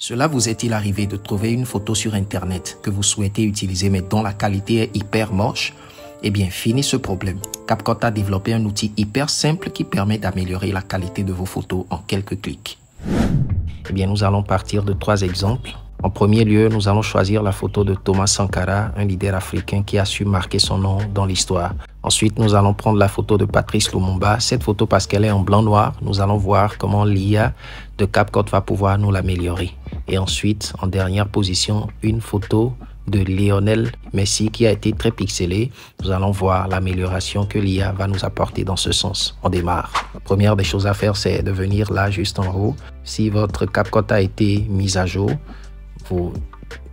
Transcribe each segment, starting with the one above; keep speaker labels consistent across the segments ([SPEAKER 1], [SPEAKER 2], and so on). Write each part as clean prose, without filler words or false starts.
[SPEAKER 1] Cela vous est-il arrivé de trouver une photo sur Internet que vous souhaitez utiliser mais dont la qualité est hyper moche? Eh bien, fini ce problème. CapCut a développé un outil hyper simple qui permet d'améliorer la qualité de vos photos en quelques clics. Eh bien, nous allons partir de 3 exemples. En premier lieu, nous allons choisir la photo de Thomas Sankara, un leader africain qui a su marquer son nom dans l'histoire. Ensuite, nous allons prendre la photo de Patrice Lumumba. Cette photo, parce qu'elle est en blanc-noir, nous allons voir comment l'IA de CapCut va pouvoir nous l'améliorer. Et ensuite, en dernière position, une photo de Lionel Messi qui a été très pixelée. Nous allons voir l'amélioration que l'IA va nous apporter dans ce sens. On démarre. La première des choses à faire, c'est de venir là, juste en haut. Si votre CapCut a été mis à jour, vous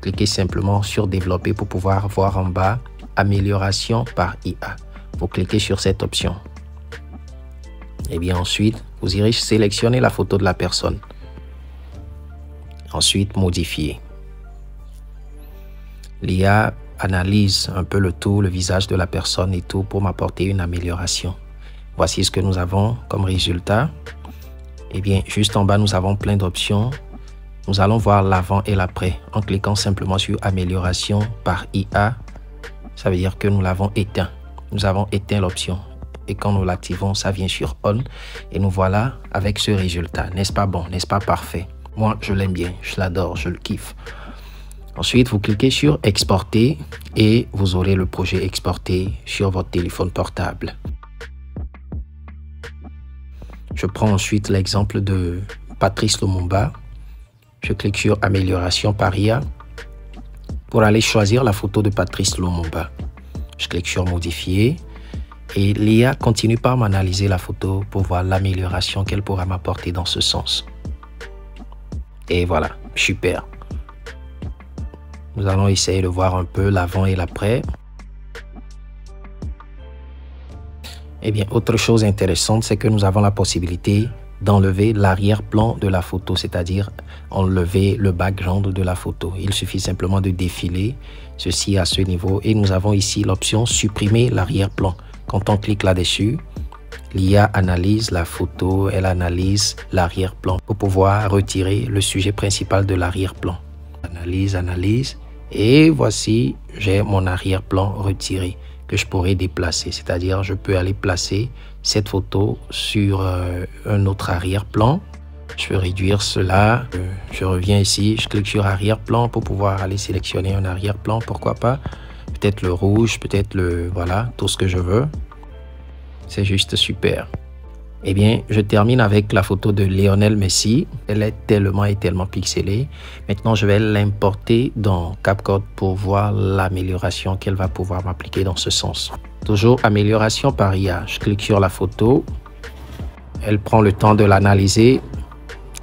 [SPEAKER 1] cliquez simplement sur développer pour pouvoir voir en bas amélioration par IA. Vous cliquez sur cette option. Et bien ensuite, vous irez sélectionner la photo de la personne. Ensuite, modifier. L'IA analyse un peu le tout, le visage de la personne et tout pour m'apporter une amélioration. Voici ce que nous avons comme résultat. Et bien, juste en bas, nous avons plein d'options. Nous allons voir l'avant et l'après. En cliquant simplement sur amélioration par IA, ça veut dire que nous l'avons éteint. Nous avons éteint l'option. Et quand nous l'activons, ça vient sur on. Et nous voilà avec ce résultat. N'est-ce pas bon? N'est-ce pas parfait? Moi, je l'aime bien. Je l'adore. Je le kiffe. Ensuite, vous cliquez sur exporter et vous aurez le projet exporté sur votre téléphone portable. Je prends ensuite l'exemple de Patrice Lumumba. Je clique sur amélioration par IA pour aller choisir la photo de Patrice Lumumba. Je clique sur modifier et l'IA continue par m'analyser la photo pour voir l'amélioration qu'elle pourra m'apporter dans ce sens. Et voilà, super. Nous allons essayer de voir un peu l'avant et l'après. Eh bien, autre chose intéressante, c'est que nous avons la possibilité d'enlever l'arrière-plan de la photo, c'est-à-dire enlever le background de la photo. Il suffit simplement de défiler ceci à ce niveau et nous avons ici l'option supprimer l'arrière-plan. Quand on clique là-dessus, l'IA analyse la photo, elle analyse l'arrière-plan pour pouvoir retirer le sujet principal de l'arrière-plan. Analyse et voici, j'ai mon arrière-plan retiré que je pourrais déplacer, c'est-à-dire je peux aller placer cette photo sur un autre arrière-plan. Je peux réduire cela, je reviens ici, je clique sur arrière-plan pour pouvoir aller sélectionner un arrière-plan, pourquoi pas, peut-être le rouge, peut-être le, voilà, tout ce que je veux. C'est juste super. Eh bien, je termine avec la photo de Lionel Messi. Elle est tellement et tellement pixelée. Maintenant, je vais l'importer dans CapCut pour voir l'amélioration qu'elle va pouvoir m'appliquer dans ce sens. Toujours amélioration par IA. Je clique sur la photo. Elle prend le temps de l'analyser.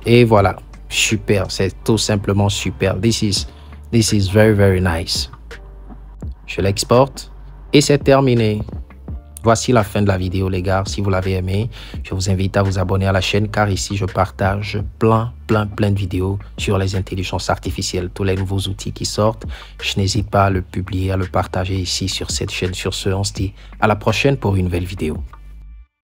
[SPEAKER 1] Et voilà, super. C'est tout simplement super. This is very, very nice. Je l'exporte et c'est terminé. Voici la fin de la vidéo les gars. Si vous l'avez aimé, je vous invite à vous abonner à la chaîne car ici je partage plein de vidéos sur les intelligences artificielles, tous les nouveaux outils qui sortent. Je n'hésite pas à le publier, à le partager ici sur cette chaîne. Sur ce, on se dit à la prochaine pour une nouvelle vidéo.